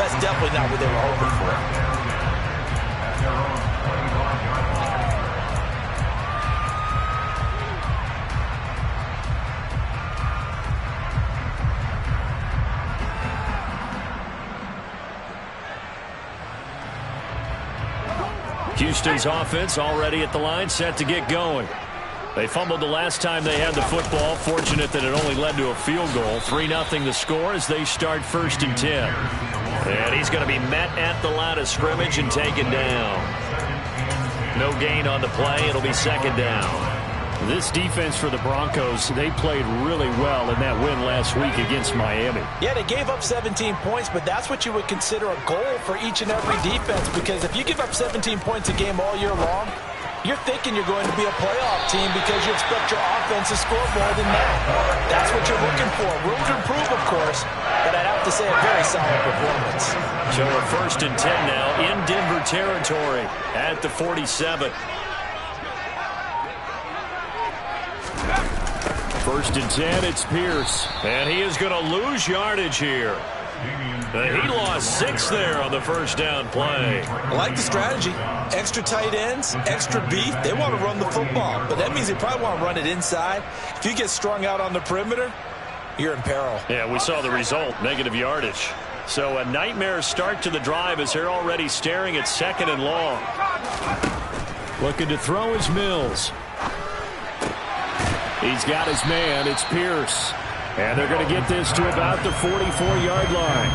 That's definitely not what they were hoping for. Houston's offense already at the line, set to get going. They fumbled the last time they had the football. Fortunate that it only led to a field goal. 3-0 the score as they start 1st and 10. And he's going to be met at the line of scrimmage and taken down. No gain on the play. It'll be 2nd down. This defense for the Broncos, they played really well in that win last week against Miami. Yeah, they gave up 17 points, but that's what you would consider a goal for each and every defense, because if you give up 17 points a game all year long, you're thinking you're going to be a playoff team because you expect your offense to score more than that. That's what you're looking for. Room to improve, of course, but I'd have to say a very solid performance. So a 1st and 10 now in Denver territory at the 47. 1st and 10, it's Pierce. And he is going to lose yardage here. He lost 6 there on the 1st down play. I like the strategy. Extra tight ends, extra beef. They want to run the football, but that means they probably want to run it inside. If you get strung out on the perimeter, you're in peril. Yeah, we saw the result, negative yardage. So a nightmare start to the drive as they're already staring at 2nd and long. Looking to throw is Mills. He's got his man. It's Pierce. And they're going to get this to about the 44-yard line.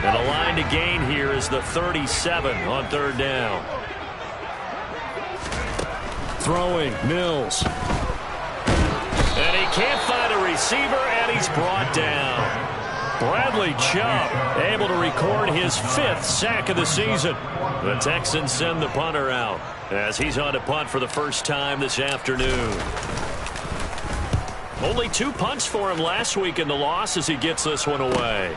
And the line to gain here is the 37 on 3rd down. Throwing, Mills. And he can't find a receiver, and he's brought down. Bradley Chubb able to record his 5th sack of the season. The Texans send the punter out as he's on to punt for the first time this afternoon. Only 2 punts for him last week in the loss as he gets this one away.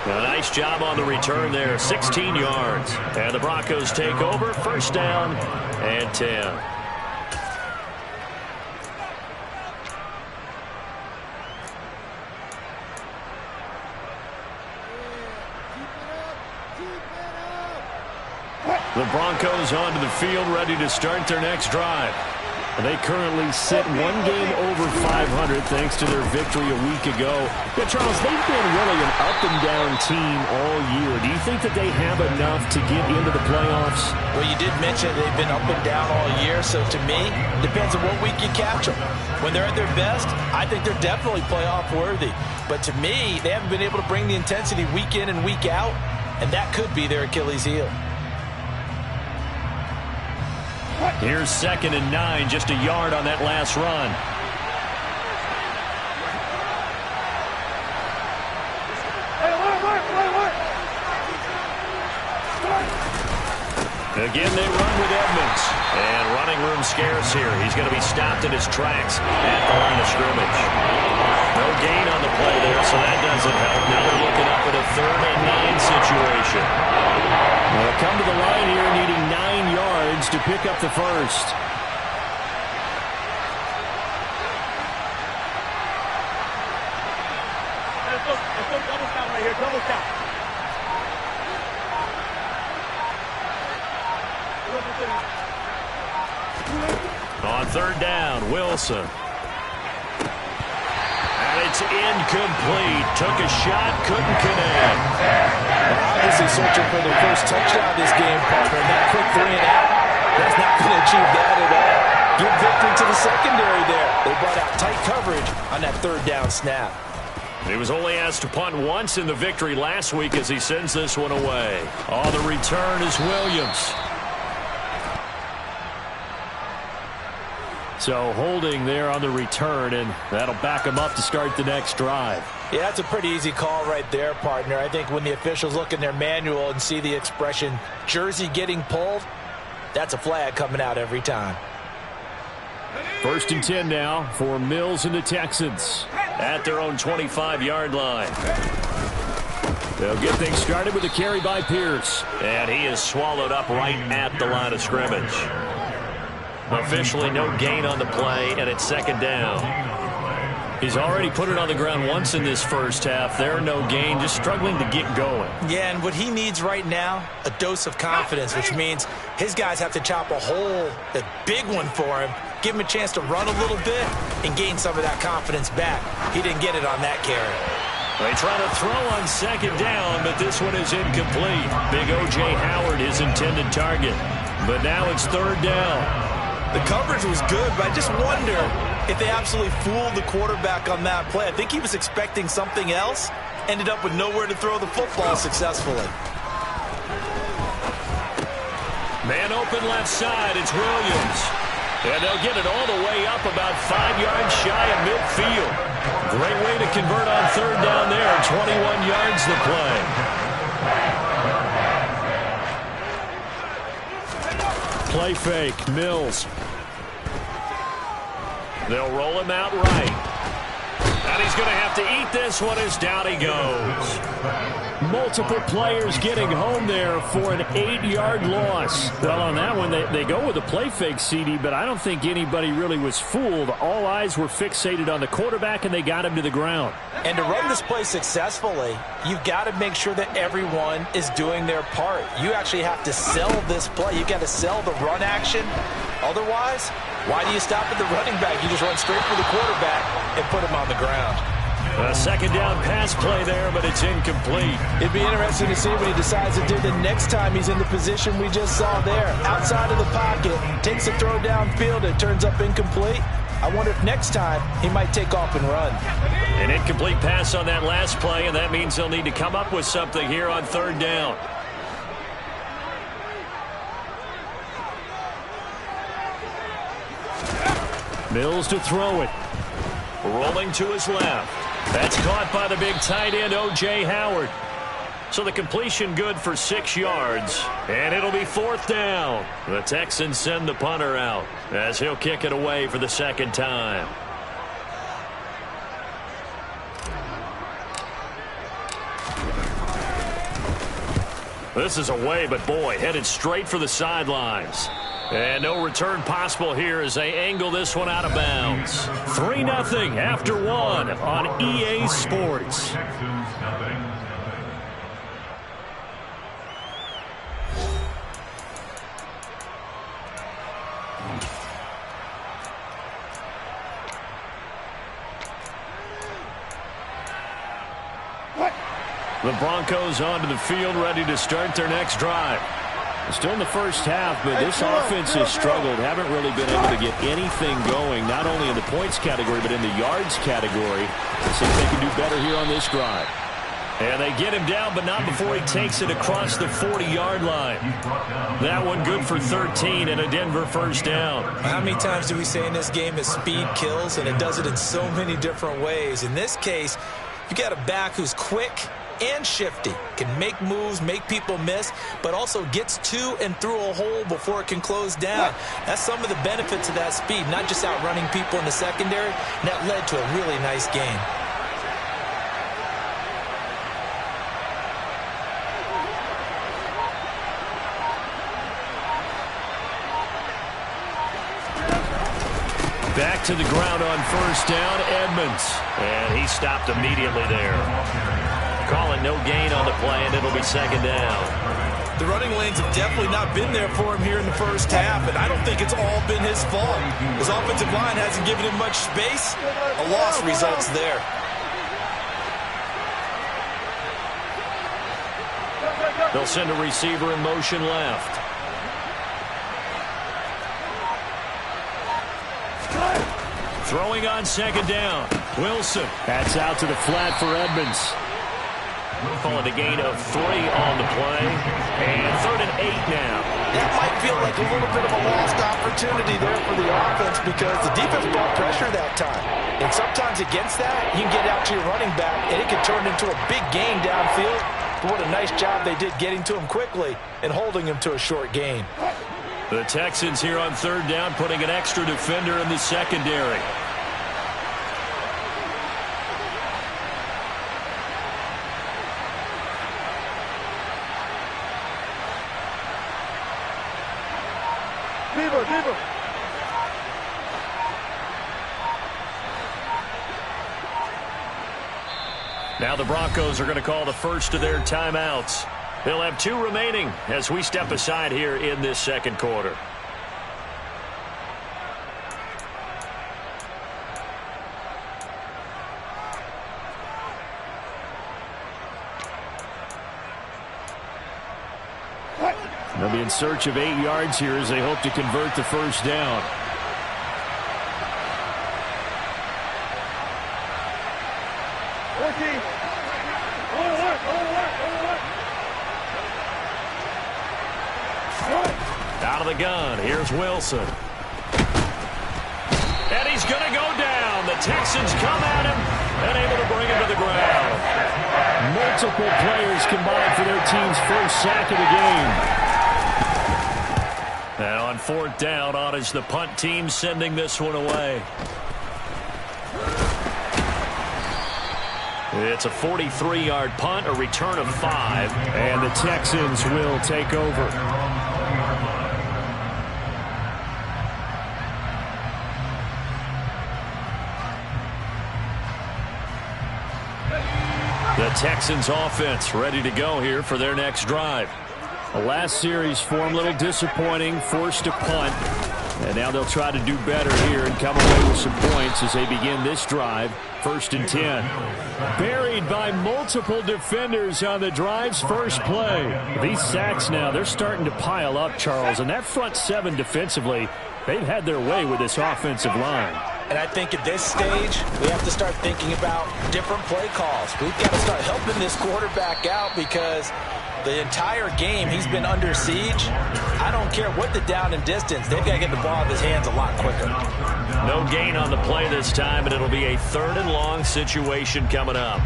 A nice job on the return there, 16 yards. And the Broncos take over, 1st down and 10. The Broncos onto the field, ready to start their next drive. They currently sit 1 game over 500 thanks to their victory a week ago. But Charles, they've been really an up-and-down team all year. Do you think that they have enough to get into the playoffs? Well, you did mention they've been up and down all year, so to me, it depends on what week you catch them. When they're at their best, I think they're definitely playoff worthy. But to me, they haven't been able to bring the intensity week in and week out, and that could be their Achilles heel. Here's 2nd and 9, just a yard on that last run. Again, they run with Edmonds. And running room scarce here. He's going to be stopped in his tracks at the line of scrimmage. No gain on the play there, so that doesn't help. Now they're looking up at a 3rd and 9 situation. They'll come to the line here needing 9 yards to pick up the 1st. Let's go double count right here, double count. On 3rd down, Wilson. And it's incomplete. Took a shot, couldn't connect. Obviously searching for their first touchdown this game, partner. That quick 3 and out, that's not going to achieve that at all. Give victory to the secondary there. They brought out tight coverage on that 3rd down snap. He was only asked to punt once in the victory last week as he sends this one away. On the return is Williams. So holding there on the return, and that'll back him up to start the next drive. Yeah, that's a pretty easy call right there, partner. I think when the officials look in their manual and see the expression jersey getting pulled, that's a flag coming out every time. 1st and 10 now for Mills and the Texans at their own 25-yard line. They'll get things started with a carry by Pierce. And he is swallowed up right at the line of scrimmage. Officially no gain on the play, and it's second down. He's already put it on the ground once in this first half. There, no gain, just struggling to get going. Yeah, and what he needs right now, a dose of confidence, which means his guys have to chop a hole, a big one for him, give him a chance to run a little bit, and gain some of that confidence back. He didn't get it on that carry. They try to throw on second down, but this one is incomplete. Big O.J. Howard, his intended target. But now it's third down. The coverage was good, but I just wonder if they absolutely fooled the quarterback on that play. I think he was expecting something else, ended up with nowhere to throw the football successfully. Man open left side, it's Williams. And they'll get it all the way up about 5 yards shy of midfield. Great way to convert on third down there, 21 yards to play. Play fake, Mills. They'll roll him out right. And he's going to have to eat this one as down he goes. Multiple players getting home there for an 8-yard loss. Well, on that one, they go with a play fake, CD, but I don't think anybody really was fooled. All eyes were fixated on the quarterback, and they got him to the ground. And to run this play successfully, you've got to make sure that everyone is doing their part. You actually have to sell this play. You've got to sell the run action. Otherwise, why do you stop at the running back? You just run straight for the quarterback and put him on the ground. A second down pass play there, but it's incomplete. It'd be interesting to see what he decides to do the next time he's in the position we just saw there. Outside of the pocket, takes a throw downfield, it turns up incomplete. I wonder if next time he might take off and run. An incomplete pass on that last play, and that means they'll need to come up with something here on third down. Mills to throw it. Rolling to his left. That's caught by the big tight end, O.J. Howard. So the completion good for 6 yards, and it'll be fourth down. The Texans send the punter out as he'll kick it away for the second time. This is away, but boy, headed straight for the sidelines. And no return possible here as they angle this one out of bounds. 3-0 after one on EA Sports. The Broncos onto the field, ready to start their next drive. Still in the first half, but this offense has struggled. Haven't really been able to get anything going, not only in the points category, but in the yards category. Let's see if they can do better here on this drive. And they get him down, but not before he takes it across the 40-yard line. That one good for 13 and a Denver first down. How many times do we say in this game that speed kills, and it does it in so many different ways? In this case, you got a back who's quick and shifty, can make moves, make people miss, but also gets to and through a hole before it can close down. That's some of the benefits of that speed, not just outrunning people in the secondary, and that led to a really nice game. Back to the ground on first down, Edmonds. And he stopped immediately there. Calling no gain on the play, and it'll be second down. The running lanes have definitely not been there for him here in the first half, and I don't think it's all been his fault. His offensive line hasn't given him much space. A loss results there. They'll send a receiver in motion left. Throwing on second down. Wilson. That's out to the flat for Edmonds. Calling a gain of 3 on the play. And 3rd and 8 now. That might feel like a little bit of a lost opportunity there for the offense because the defense brought pressure that time. And sometimes against that, you can get out to your running back, and it can turn into a big gain downfield. But what a nice job they did getting to him quickly and holding him to a short gain. The Texans here on third down putting an extra defender in the secondary. Deeper. Now the Broncos are going to call the first of their timeouts. They'll have 2 remaining as we step aside here in this second quarter. They'll be in search of 8 yards here as they hope to convert the first down. Out of the gun, here's Wilson. And he's going to go down. The Texans come at him and able to bring him to the ground. Multiple players combined for their team's first sack of the game. And on 4th down, on is the punt team sending this one away. It's a 43-yard punt, a return of 5. And the Texans will take over. The Texans offense ready to go here for their next drive. The last series form a little disappointing, forced to punt. And now they'll try to do better here and come away with some points as they begin this drive. 1st and 10. Buried by multiple defenders on the drive's first play. These sacks now, they're starting to pile up, Charles. And that front 7 defensively, they've had their way with this offensive line. And I think at this stage, we have to start thinking about different play calls. We've got to start helping this quarterback out because the entire game he's been under siege. I don't care what the down and distance. They've got to get the ball out of his hands a lot quicker. No gain on the play this time, and it'll be a 3rd and long situation coming up.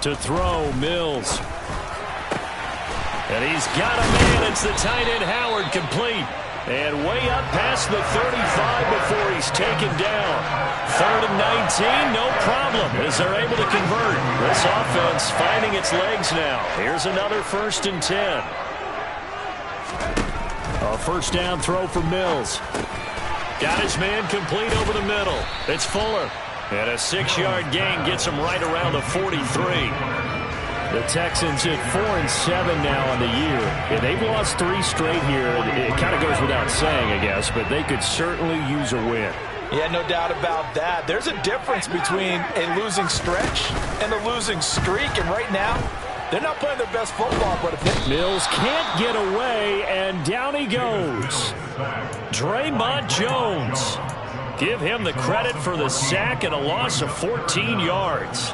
To throw, Mills. And he's got a man. It's the tight end Howard, complete. And way up past the 35 before he's taken down. 3rd and 19, no problem as they're able to convert. This offense finding its legs now. Here's another 1st and 10. A first down throw for Mills. Got his man complete over the middle. It's Fuller. And a 6-yard gain gets him right around the 43. The Texans at 4-7 now on the year. And they've lost 3 straight here. It kind of goes without saying, I guess, but they could certainly use a win. Yeah, no doubt about that. There's a difference between a losing stretch and a losing streak. And right now, they're not playing their best football. But if they... Mills can't get away, and down he goes. Draymond Jones. Give him the credit for the sack and a loss of 14 yards.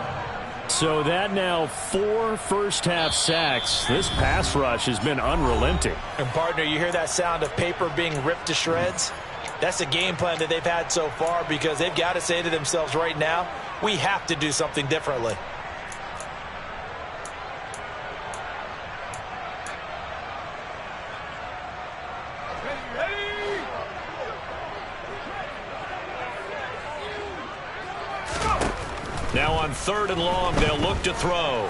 So that now 4 first-half sacks. This pass rush has been unrelenting. And, partner, you hear that sound of paper being ripped to shreds? That's the game plan that they've had so far because they've got to say to themselves right now, we have to do something differently. Now on 3rd and long, they'll look to throw.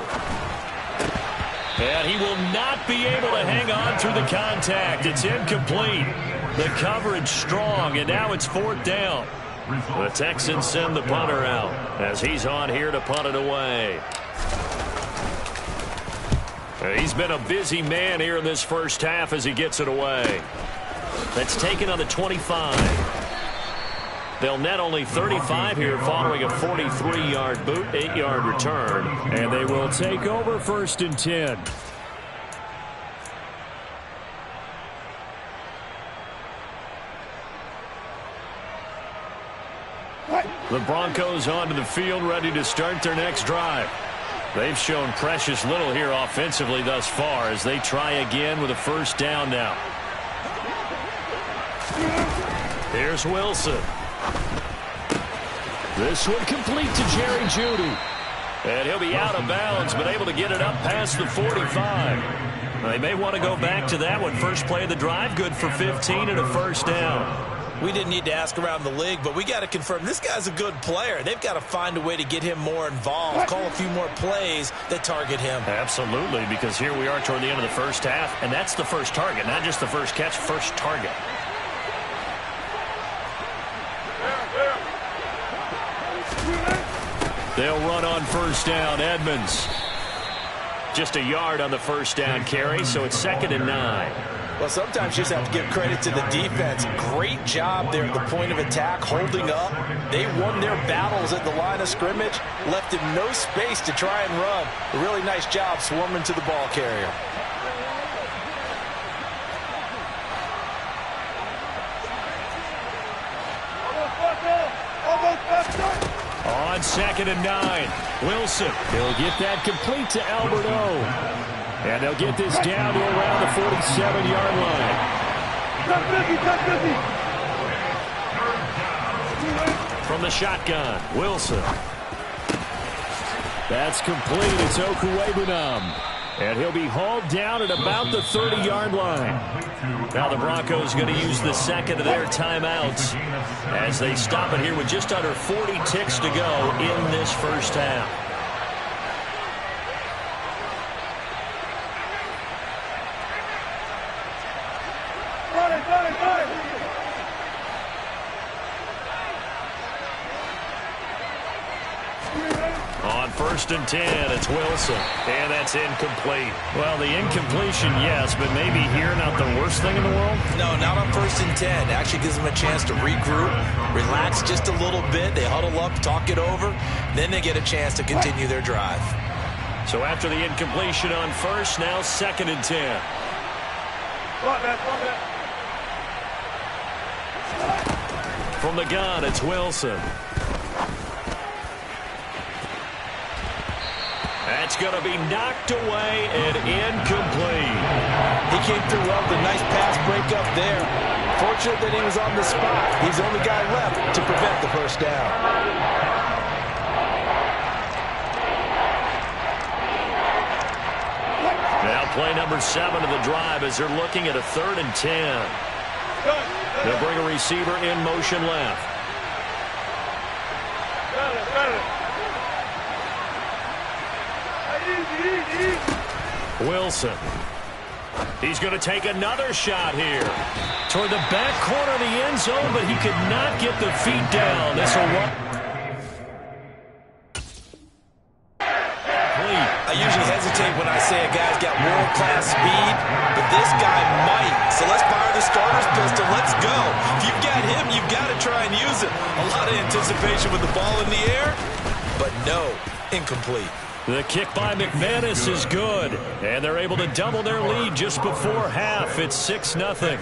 And he will not be able to hang on through the contact. It's incomplete. The coverage strong, and now it's 4th down. The Texans send the punter out as he's on here to punt it away. He's been a busy man here in this first half as he gets it away. That's taken on the 25. They'll net only 35 here following a 43-yard boot, 8-yard return. And they will take over 1st and 10. The Broncos onto the field ready to start their next drive. They've shown precious little here offensively thus far as they try again with a first down now. Here's Wilson. This one complete to Jerry Jeudy. And he'll be out of bounds, but able to get it up past the 45. They may want to go back to that one. First play of the drive, good for 15 and a first down. We didn't need to ask around the league, but we got to confirm this guy's a good player. They've got to find a way to get him more involved, call a few more plays that target him. Absolutely, because here we are toward the end of the first half, and that's the first target, not just the first catch, first target. They'll run on first down. Edmonds. Just a yard on the first down carry, so it's 2nd and 9. Well, sometimes you just have to give credit to the defense. Great job there at the point of attack, holding up. They won their battles at the line of scrimmage, left him no space to try and run. A really nice job swarming to the ball carrier. On 2nd and 9, Wilson. He'll get that complete to Alberto. And they'll get this down to around the 47-yard line. From the shotgun, Wilson. That's complete. It's Okuwebunam. And he'll be hauled down at about the 30-yard line. Now the Broncos going to use the second of their timeouts as they stop it here with just under 40 ticks to go in this first half. On 1st and 10, it's Wilson, and that's incomplete. Well, the incompletion, yes, but maybe here not the worst thing in the world? No, not on 1st and 10. Actually gives them a chance to regroup, relax just a little bit. They huddle up, talk it over, then they get a chance to continue their drive. So after the incompletion on 1st, now 2nd and 10. From the gun, it's Wilson. That's going to be knocked away and incomplete. He came through well with a nice pass breakup there. Fortunate that he was on the spot. He's the only guy left to prevent the first down. Now play number 7 of the drive as they're looking at a 3rd and 10. They'll bring a receiver in motion left. Wilson. He's going to take another shot here. Toward the back corner of the end zone, but he could not get the feet down. This will run. I usually hesitate when I say a guy's got world-class speed, but this guy might. So let's fire the starter's pistol. Let's go. If you've got him, you've got to try and use it. A lot of anticipation with the ball in the air, but no, incomplete. The kick by McManus is good, and they're able to double their lead just before half. It's 6-0.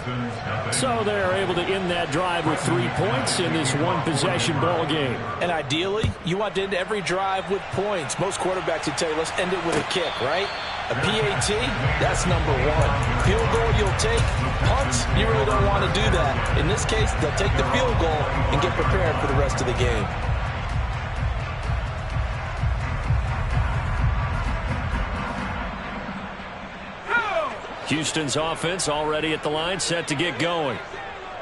So they're able to end that drive with 3 points in this one-possession ball game. And ideally, you want to end every drive with points. Most quarterbacks would tell you, let's end it with a kick, right? A PAT, that's number 1. Field goal you'll take. Punts, you really don't want to do that. In this case, they'll take the field goal and get prepared for the rest of the game. Houston's offense already at the line, set to get going.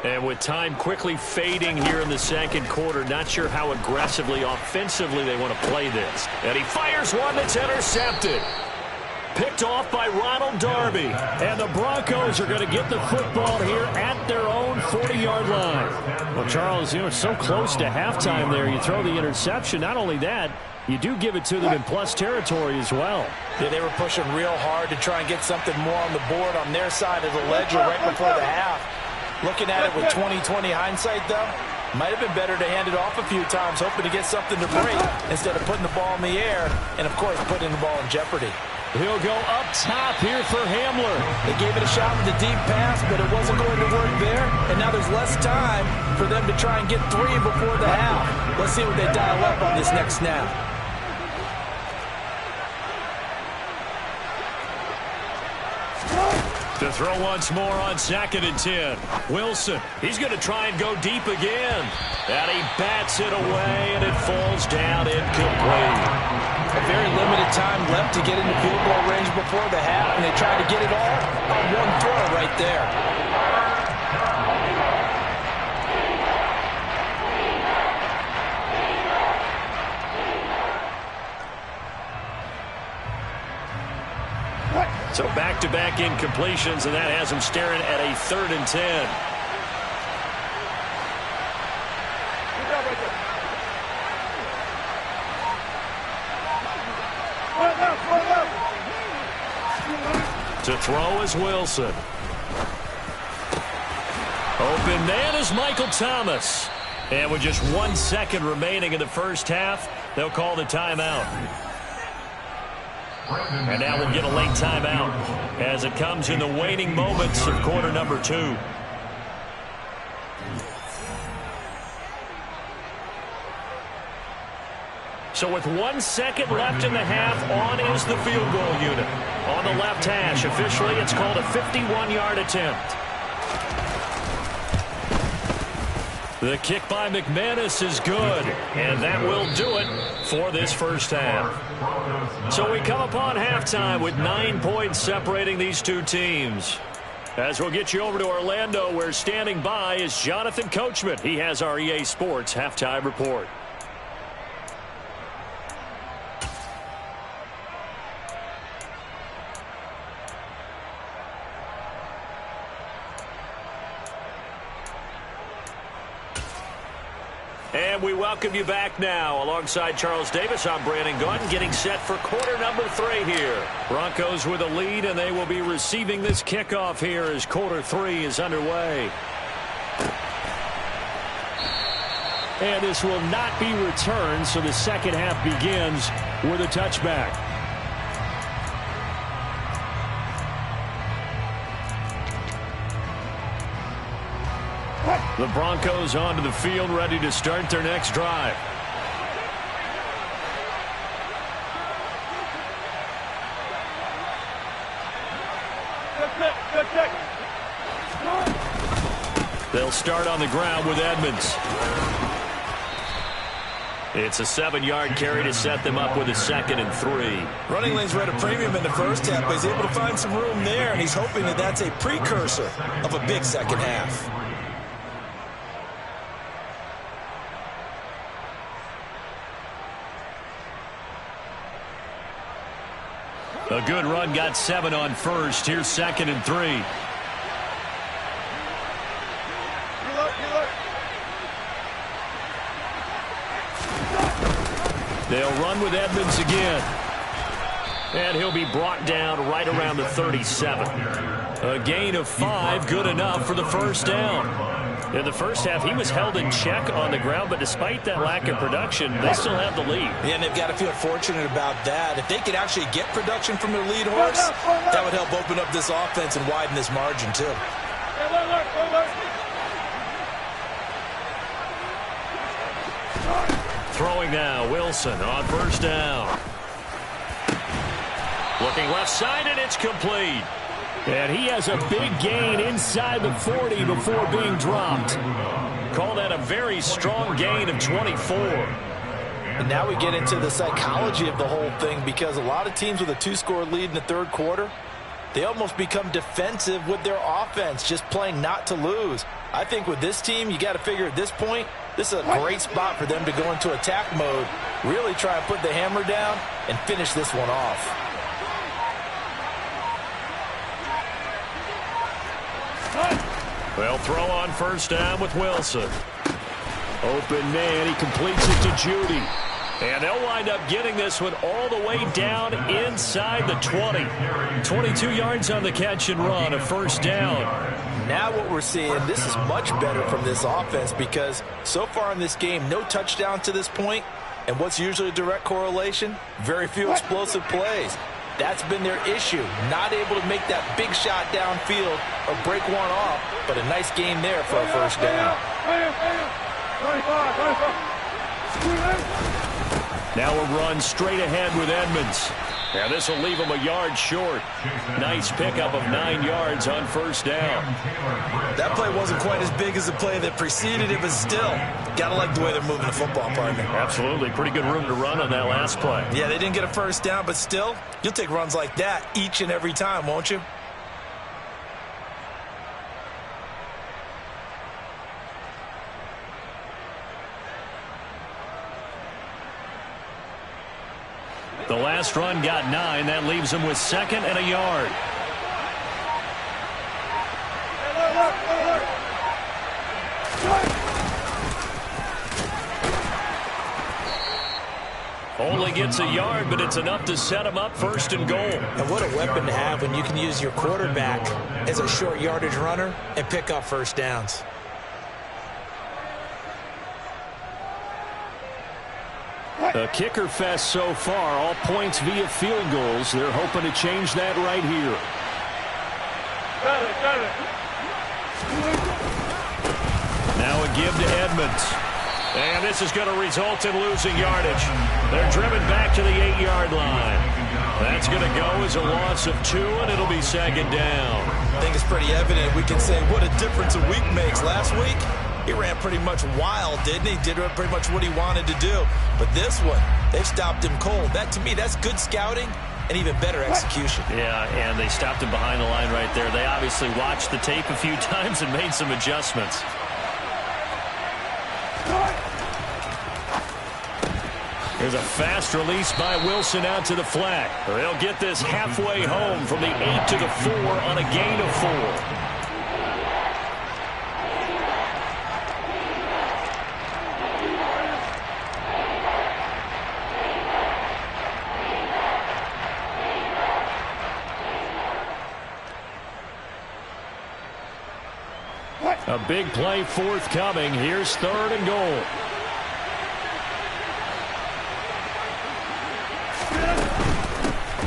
And with time quickly fading here in the second quarter, not sure how aggressively, offensively they want to play this. And he fires one that's intercepted. Picked off by Ronald Darby. And the Broncos are going to get the football here at their own 40-yard line. Well, Charles, you know, it's so close to halftime there. You throw the interception. Not only that, you do give it to them in plus territory as well. Yeah, they were pushing real hard to try and get something more on the board on their side of the ledger right before the half. Looking at it with 20/20 hindsight, though, might have been better to hand it off a few times, hoping to get something to break instead of putting the ball in the air and, of course, putting the ball in jeopardy. He'll go up top here for Hamler. They gave it a shot with a deep pass, but it wasn't going to work there, and now there's less time for them to try and get 3 before the half. Let's see what they dial up on this next snap. To throw once more on 2nd and 10. Wilson, he's going to try and go deep again. And he bats it away, and it falls down incomplete. A very limited time left to get into field goal range before the half, and they tried to get it all on one throw right there. So back-to-back incompletions, and that has him staring at a 3rd and 10. To throw is Wilson. Open man is Michael Thomas. And with just 1 second remaining in the first half, they'll call the timeout. And now we'll get a late timeout as it comes in the waning moments of quarter number 2. So with 1 second left in the half, on is the field goal unit. On the left hash, officially it's called a 51-yard attempt. The kick by McManus is good, and that will do it for this first half. So we come upon halftime with 9 points separating these two teams. As we'll get you over to Orlando, where standing by is Jonathan Coachman. He has our EA Sports halftime report. And we welcome you back now. Alongside Charles Davis, I'm Brandon Gunn, getting set for quarter number 3 here. Broncos with a lead, and they will be receiving this kickoff here as quarter 3 is underway. And this will not be returned, so the second half begins with a touchback. The Broncos onto the field, ready to start their next drive. They'll start on the ground with Edmonds. It's a 7-yard carry to set them up with a 2nd and 3. Running lanes were at a premium in the first half, but he's able to find some room there, and he's hoping that that's a precursor of a big second half. A good run, got 7 on first. Here's 2nd and 3. They'll run with Edmonds again. And he'll be brought down right around the 37. A gain of 5, good enough for the first down. In the first half, he was held in check on the ground, but despite that lack of production, they still have the lead. Yeah, and they've got to feel fortunate about that. If they could actually get production from their lead horse, that would help open up this offense and widen this margin, too. Throwing now, Wilson on first down. Looking left side, and it's complete. And he has a big gain inside the 40 before being dropped. Call that a very strong gain of 24. And now we get into the psychology of the whole thing, because a lot of teams with a 2-score lead in the third quarter, they almost become defensive with their offense, just playing not to lose. I think with this team, you got to figure at this point, this is a great spot for them to go into attack mode, really try and put the hammer down and finish this one off. They'll throw on first down with Wilson. Open man, he completes it to Judy. And they'll wind up getting this one all the way down inside the 20. 22 yards on the catch and run, a first down. Now what we're seeing, this is much better from this offense, because so far in this game, no touchdown to this point. And what's usually a direct correlation? Very few explosive plays. That's been their issue, not able to make that big shot downfield or break one off, but a nice game there for a first down. Now a run straight ahead with Edmonds. And this will leave him a yard short. Nice pickup of 9 yards on first down. That play wasn't quite as big as the play that preceded it, but still, got to like the way they're moving the football, partner. Absolutely. Pretty good room to run on that last play. Yeah, they didn't get a first down, but still, you'll take runs like that each and every time, won't you? The last run got 9. That leaves him with 2nd and a yard. Only gets a yard, but it's enough to set him up 1st and goal. And what a weapon to have when you can use your quarterback as a short yardage runner and pick up first downs. A kicker fest so far, all points via field goals. They're hoping to change that right here. Now a give to Edmonds. And this is going to result in losing yardage. They're driven back to the 8-yard line. That's going to go as a loss of 2, and it'll be 2nd down. I think it's pretty evident. We can say what a difference a week makes. Last week, he ran pretty much wild, didn't he? Did pretty much what he wanted to do. But this one, they've stopped him cold. That, to me, that's good scouting and even better execution. Yeah, and they stopped him behind the line right there. They obviously watched the tape a few times and made some adjustments. There's a fast release by Wilson out to the flat. They'll get this halfway home from the 8 to the 4 on a gain of 4. A big play forthcoming. Here's 3rd and goal.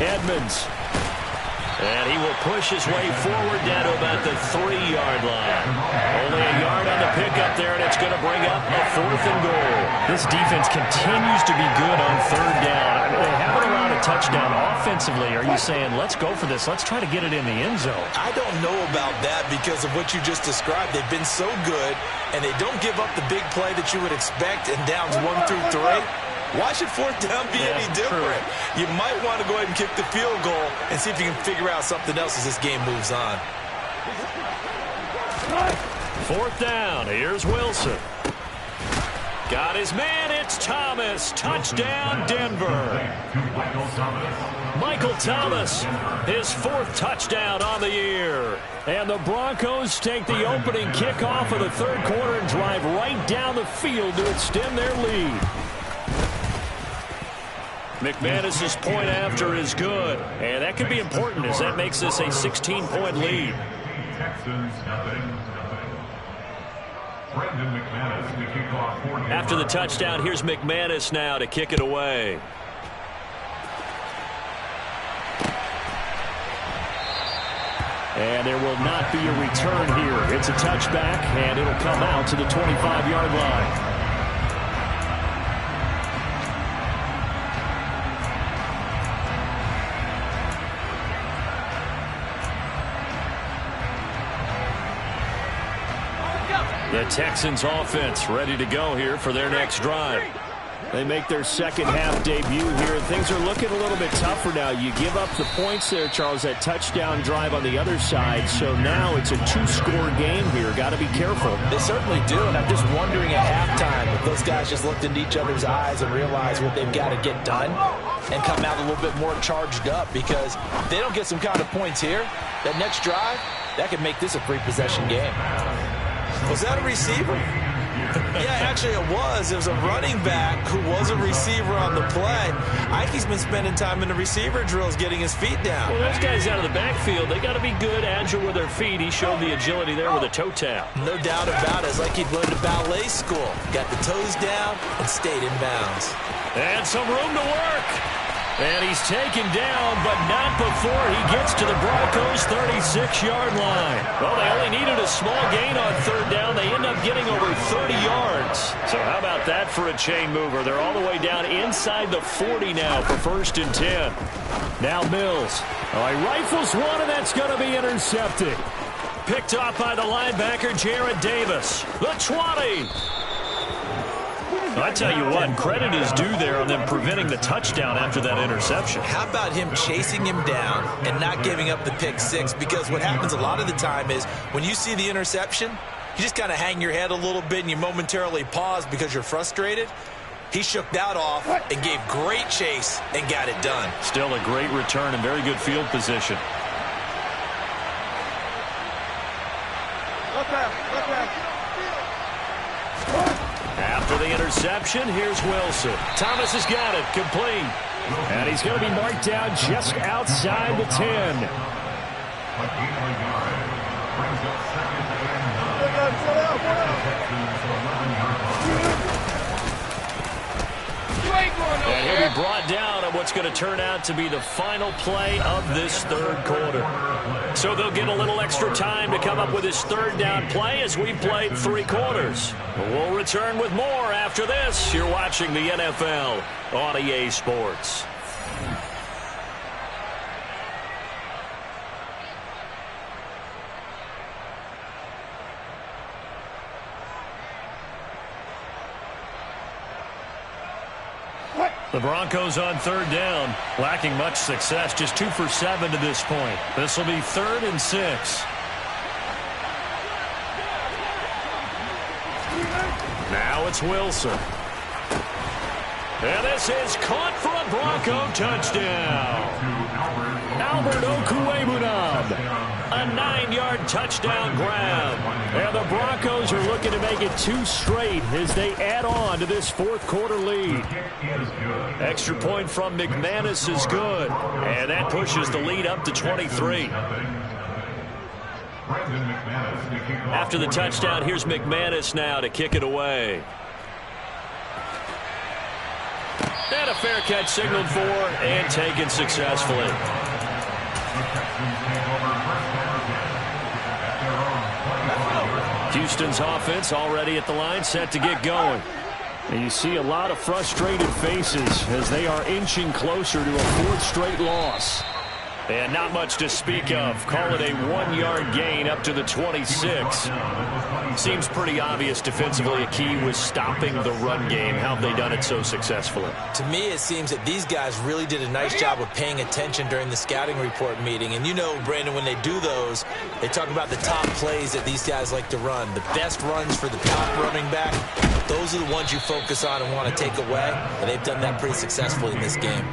Edmonds. And he will push his way forward down to about the 3-yard line. Only a yard on the pickup there, and it's going to bring up a 4th and goal. This defense continues to be good on 3rd down. I mean, they haven't allowed a touchdown offensively. Are you saying, let's go for this, let's try to get it in the end zone? I don't know about that because of what you just described. They've been so good, and they don't give up the big play that you would expect in downs 1 through 3. Why should 4th down be any different? True. You might want to go ahead and kick the field goal and see if you can figure out something else as this game moves on. 4th down. Here's Wilson. Got his man. It's Thomas. Touchdown, Denver. Michael Thomas, his 4th touchdown on the year. And the Broncos take the opening kickoff of the 3rd quarter and drive right down the field to extend their lead. McManus's point after is good, and that could be important as that makes this a 16-point lead. After the touchdown, here's McManus now to kick it away. And there will not be a return here. It's a touchback, and it'll come out to the 25-yard line. The Texans offense ready to go here for their next drive. They make their second half debut here, and things are looking a little bit tougher now. You give up the points there, Charles, that touchdown drive on the other side. So now it's a 2-score game here. Got to be careful. They certainly do, and I'm just wondering at halftime if those guys just looked into each other's eyes and realized what they've got to get done and come out a little bit more charged up, because if they don't get some kind of points here, that next drive, that could make this a 3-possession game. Was that a receiver? Yeah, actually it was. It was a running back who was a receiver on the play. I think he's been spending time in the receiver drills getting his feet down. Well, those guys out of the backfield, they got to be good, agile with their feet. He showed the agility there with a toe tap. No doubt about it. It's like he'd learned at ballet school. Got the toes down and stayed in bounds. And some room to work. And he's taken down, but not before he gets to the Broncos' 36-yard line. Well, they only needed a small gain on third down. They end up getting over 30 yards. So how about that for a chain mover? They're all the way down inside the 40 now for 1st and 10. Now Mills. Oh, he rifles one, and that's going to be intercepted. Picked off by the linebacker, Jared Davis. The 20. I tell you what, credit is due there on them preventing the touchdown after that interception. How about him chasing him down and not giving up the pick six? Because what happens a lot of the time is when you see the interception, you just kind of hang your head a little bit and you momentarily pause because you're frustrated. He shook that off and gave great chase and got it done. Still a great return and very good field position. After the interception, here's Wilson. Thomas has got it, complete. And he's going to be marked down just outside the 10. And he'll be brought down on what's going to turn out to be the final play of this third quarter. So they'll get a little extra time to come up with his third down play as we played 3 quarters. We'll return with more after this. You're watching the NFL on EA Sports. The Broncos on third down, lacking much success, just 2 for 7 to this point. This will be 3rd and 6. Now it's Wilson. And this is caught for a Bronco touchdown. Albert Okwuegbunam. A 9-yard touchdown grab. And the Broncos are looking to make it 2 straight as they add on to this 4th quarter lead. Extra point from McManus is good. And that pushes the lead up to 23. After the touchdown, here's McManus now to kick it away. And a fair catch signaled for and taken successfully. Houston's offense already at the line, set to get going. And you see a lot of frustrated faces as they are inching closer to a 4th straight loss. And not much to speak of. Call it a 1-yard gain up to the 26. Seems pretty obvious defensively a key was stopping the run game. How have they done it so successfully? To me, it seems that these guys really did a nice job of paying attention during the scouting report meeting. And you know, Brandon, when they do those, they talk about the top plays that these guys like to run. The best runs for the top running back, those are the ones you focus on and want to take away. And they've done that pretty successfully in this game.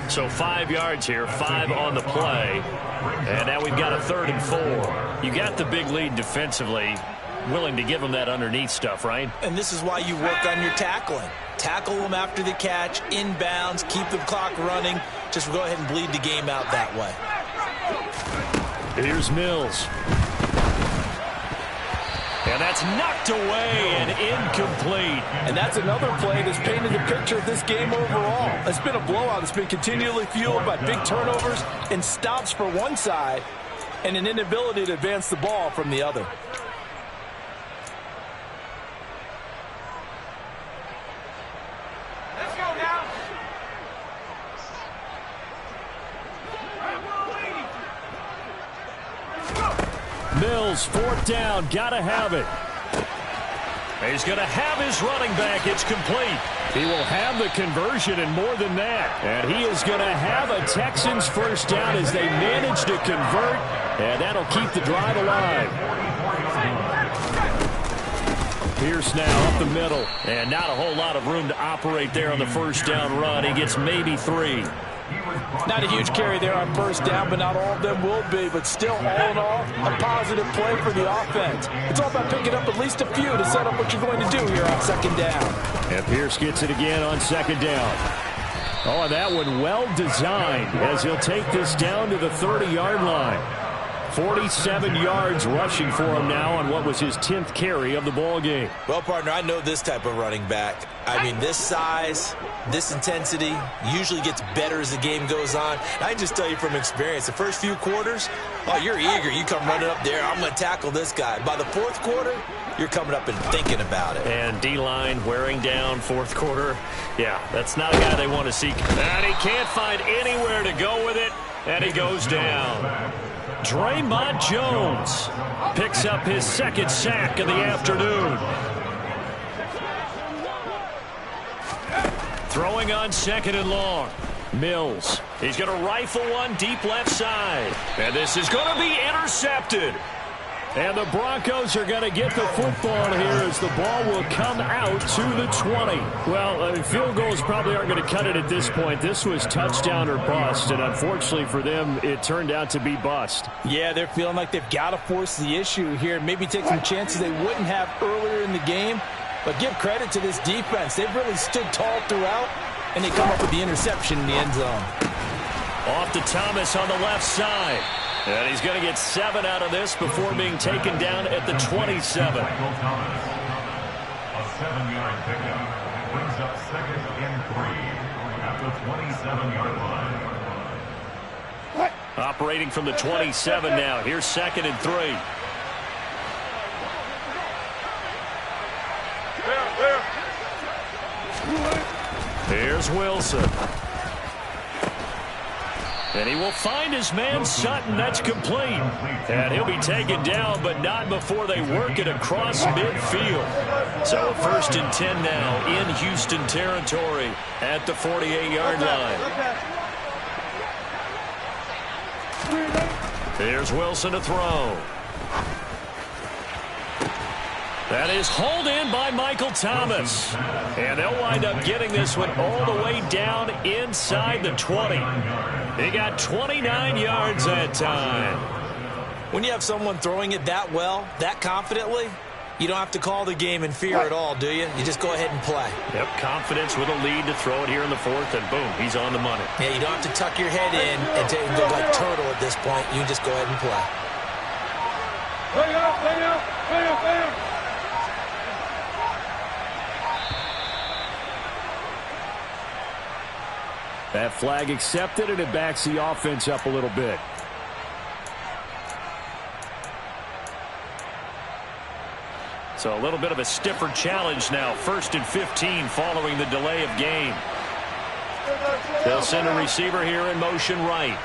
So 5 yards here, 5 on the play. And now we've got a 3rd and 4. You got the big lead defensively. Willing to give them that underneath stuff, right? And this is why you work on your tackling. Tackle them after the catch, inbounds, keep the clock running. Just go ahead and bleed the game out that way. Here's Mills. And that's knocked away and incomplete. And that's another play that's painted the picture of this game overall. It's been a blowout. It's been continually fueled by big turnovers and stops for one side and an inability to advance the ball from the other. Let's go now. Mills, 4th down, gotta have it. He's going to have his running back. It's complete. He will have the conversion and more than that. And he is going to have a Texans 1st down as they manage to convert. And that'll keep the drive alive. Pierce now up the middle. And not a whole lot of room to operate there on the 1st down run. He gets maybe 3. Not a huge carry there on 1st down, but not all of them will be. But still, all in all, a positive play for the offense. It's all about picking up at least a few to set up what you're going to do here on 2nd down. And Pierce gets it again on 2nd down. Oh, and that one well designed as he'll take this down to the 30-yard line. 47 yards rushing for him now on what was his 10th carry of the ball game. Well, partner, I know this type of running back. I mean, this size, this intensity usually gets better as the game goes on. I can just tell you from experience, the first few quarters, oh, you're eager. You come running up there, I'm going to tackle this guy. By the fourth quarter, you're coming up and thinking about it. And D-line wearing down fourth quarter. Yeah, that's not a guy they want to see. And he can't find anywhere to go with it, and he goes down. Draymond Jones picks up his second sack of the afternoon. Throwing on second and long. Mills. He's going to rifle one deep left side. And this is going to be intercepted. And the Broncos are going to get the football here as the ball will come out to the 20. Well, field goals probably aren't going to cut it at this point. This was touchdown or bust, and unfortunately for them, it turned out to be bust. Yeah, they're feeling like they've got to force the issue here, maybe take some chances they wouldn't have earlier in the game. But give credit to this defense. They've really stood tall throughout, and they come up with the interception in the end zone. Off to Thomas on the left side. And he's going to get 7 out of this before being taken down at the 27. A 7-yard pickup brings up second and 3 at the 27-yard line. Operating from the 27 now. Here's second and 3. Here's Wilson. And he will find his man Sutton. That's complete. And he'll be taken down, but not before they work it across midfield. So first and 10 now in Houston territory at the 48-yard line. Here's Wilson to throw. That is hauled in by Michael Thomas. And they'll wind up getting this one all the way down inside the 20. He got 29 yards that time. When you have someone throwing it that well, that confidently, you don't have to call the game in fear at all, do you? You just go ahead and play. Yep, confidence with a lead to throw it here in the fourth, and boom, he's on the money. Yeah, you don't have to tuck your head in and go like turtle at this point. You can just go ahead and play. Lay out, lay out, lay out, lay out. That flag accepted, and it backs the offense up a little bit. So a little bit of a stiffer challenge now. First and 15 following the delay of game. They'll send a receiver here in motion right.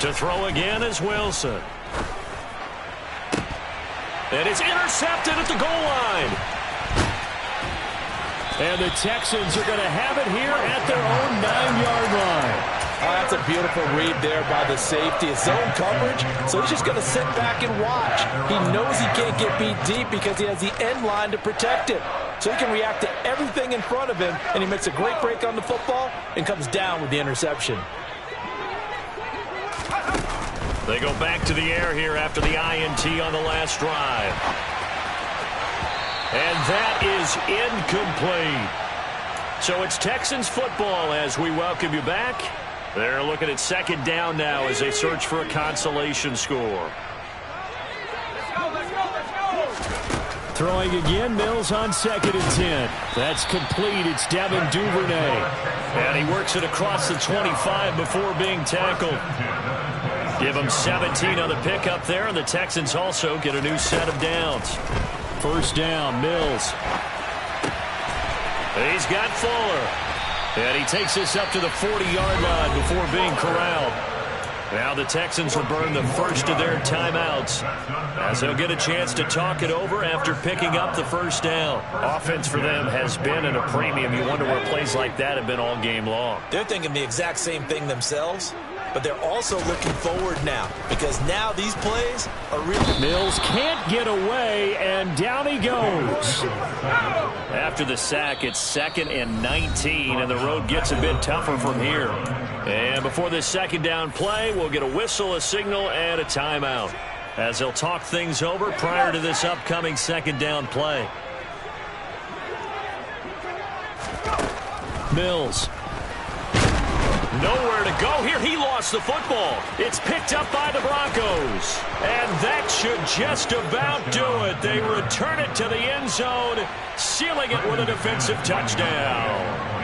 To throw again is Wilson. And it's intercepted at the goal line. And the Texans are going to have it here at their own 9-yard line. Oh, that's a beautiful read there by the safety. It's zone coverage, so he's just going to sit back and watch. He knows he can't get beat deep because he has the end line to protect him. So he can react to everything in front of him, and he makes a great break on the football and comes down with the interception. They go back to the air here after the INT on the last drive. And that is incomplete. So it's Texans football as we welcome you back. They're looking at second down now as they search for a consolation score. Throwing again, Mills on second and 10. That's complete. It's Devin Duvernay. And he works it across the 25 before being tackled. Give him 17 on the pickup there, and the Texans also get a new set of downs. First down, Mills. He's got Fuller. And he takes this up to the 40-yard line before being corralled. Now the Texans will burn the first of their timeouts as they'll get a chance to talk it over after picking up the first down. Offense for them has been at a premium. You wonder where plays like that have been all game long. They're thinking the exact same thing themselves, but they're also looking forward now because now these plays are really... Mills can't get away, and down he goes. After the sack, it's second and 19, and the road gets a bit tougher from here. And before this second down play, we'll get a whistle, a signal, and a timeout as they'll talk things over prior to this upcoming second down play. Mills Nowhere to go here. He lost the football. It's picked up by the Broncos. And that should just about do it. They return it to the end zone, sealing it with a defensive touchdown.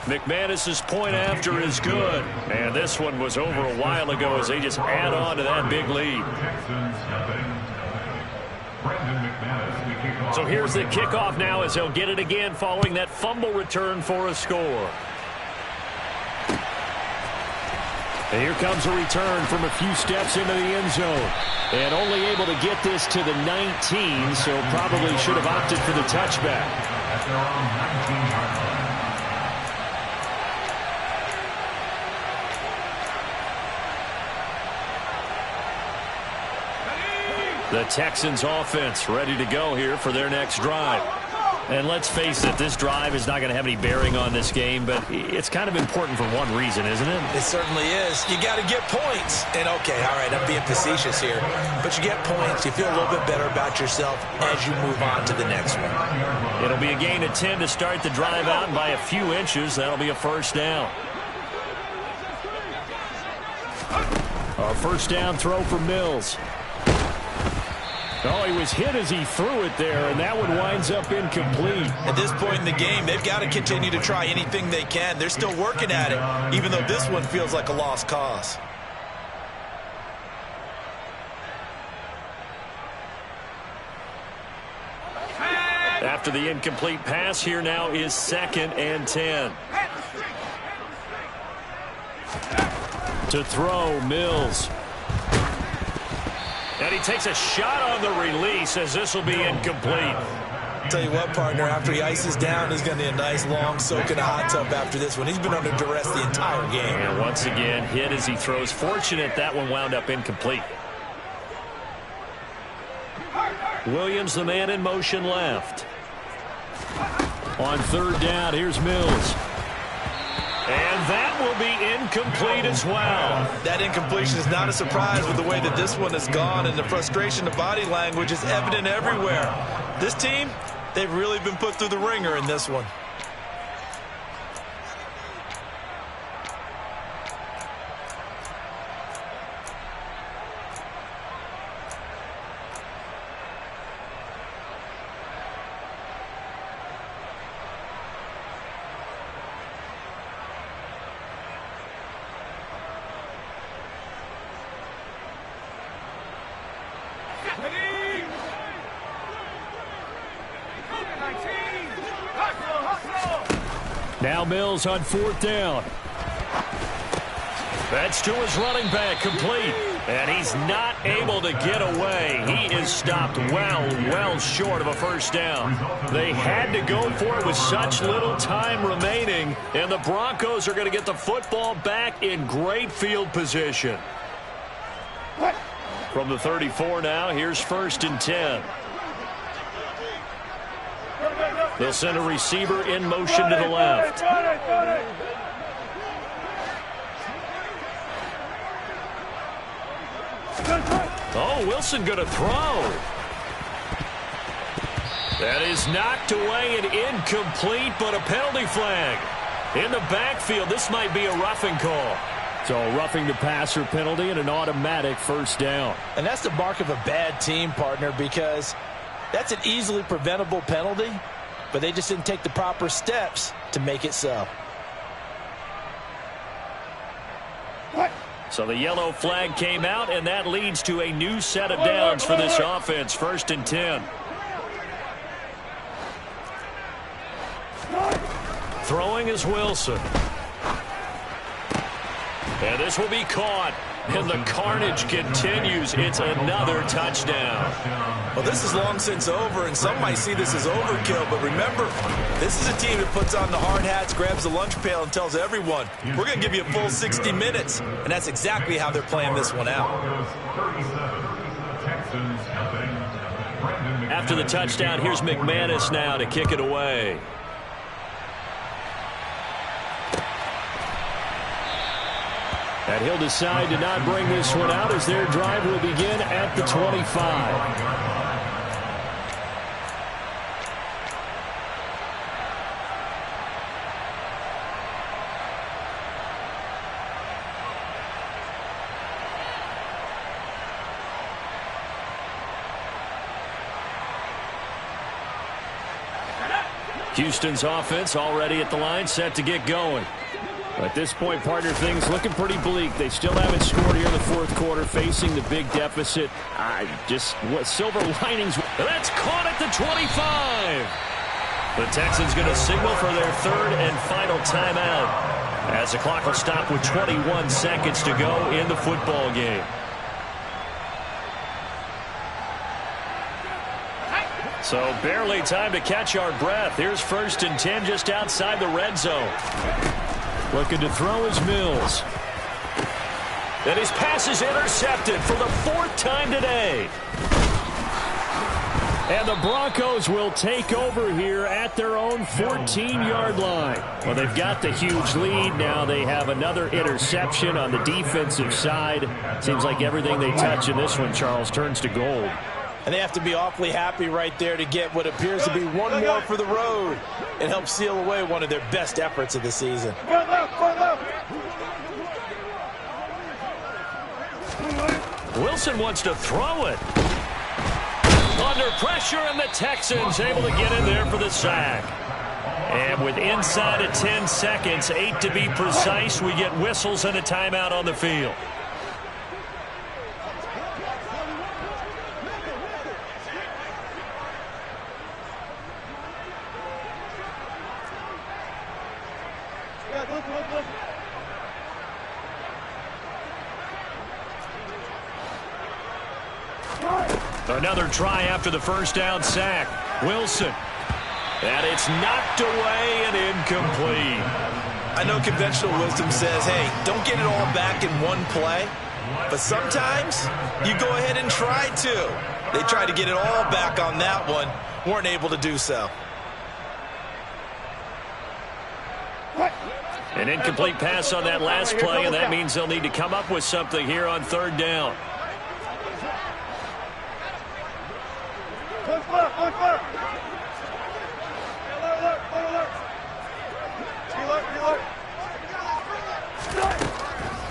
McManus's point after is good. And this one was over a while ago as they just add on to that big lead. So here's the kickoff now as he'll get it again following that fumble return for a score. And here comes a return from a few steps into the end zone. And only able to get this to the 19, so probably should have opted for the touchback. At their own 19-yard line. The Texans offense ready to go here for their next drive. And let's face it, this drive is not going to have any bearing on this game, but it's kind of important for one reason, isn't it? It certainly is. You got to get points. And, okay, all right, I'm being facetious here. But you get points. You feel a little bit better about yourself as you move on to the next one. It'll be a gain of 10 to start the drive out, and by a few inches, that'll be a first down. A first down throw for Mills. Oh, he was hit as he threw it there, and that one winds up incomplete. At this point in the game, they've got to continue to try anything they can. They're still working at it, even though this one feels like a lost cause. After the incomplete pass, here now is 2nd and 10. To throw, Mills. And he takes a shot on the release as this will be incomplete. Tell you what, partner, after he ices down, he's going to need a nice long soak in a hot tub after this one. He's been under duress the entire game. And once again, hit as he throws. Fortunate that one wound up incomplete. Williams, the man in motion left. On 3rd down, here's Mills. And that will be incomplete as well. That incompletion is not a surprise with the way that this one has gone, and the frustration of body language is evident everywhere. This team, they've really been put through the ringer in this one. Now Mills on 4th down. That's to his running back, complete. And he's not able to get away. He is stopped well short of a first down. They had to go for it with such little time remaining. And the Broncos are going to get the football back in great field position. From the 34 now, here's 1st and 10. They'll send a receiver in motion to the left. Oh, Wilson going to throw. That is knocked away and incomplete, but a penalty flag. In the backfield, this might be a roughing call. So a roughing the passer penalty and an automatic first down. And that's the mark of a bad team, partner, because that's an easily preventable penalty, but they just didn't take the proper steps to make it so. So the yellow flag came out, and that leads to a new set of downs for this offense. 1st and 10. Throwing is Wilson. And this will be caught. And the carnage continues. It's another touchdown. Well, this is long since over, and some might see this as overkill. But remember, this is a team that puts on the hard hats, grabs the lunch pail, and tells everyone, we're going to give you a full 60 minutes. And that's exactly how they're playing this one out. After the touchdown, here's McManus now to kick it away. And he'll decide to not bring this one out as their drive will begin at the 25. Houston's offense already at the line, set to get going. At this point, partner, things looking pretty bleak. They still haven't scored here in the fourth quarter, facing the big deficit. Just what silver linings. That's caught at the 25. The Texans going to signal for their third and final timeout as the clock will stop with 21 seconds to go in the football game. So barely time to catch our breath. Here's 1st and 10 just outside the red zone. Looking to throw is Mills. And his pass is intercepted for the 4th time today. And the Broncos will take over here at their own 14-yard line. Well, they've got the huge lead. Now they have another interception on the defensive side. Seems like everything they touch in this one, Charles, turns to gold. And they have to be awfully happy right there to get what appears to be one more for the road and help seal away one of their best efforts of the season. Wilson wants to throw it. Under pressure, and the Texans able to get in there for the sack. And with inside of 10 seconds, 8 to be precise, we get whistles and a timeout on the field. Another try after the first down sack. Wilson. And it's knocked away and incomplete. I know conventional wisdom says, hey, don't get it all back in one play. But sometimes you go ahead and try to. They tried to get it all back on that one. Weren't able to do so. An incomplete pass on that last play, and that means they'll need to come up with something here on 3rd down.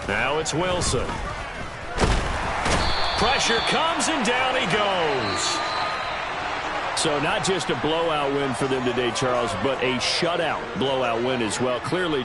Now it's Wilson. Pressure comes, and down he goes. So not just a blowout win for them today, Charles, but a shutout blowout win as well. Clearly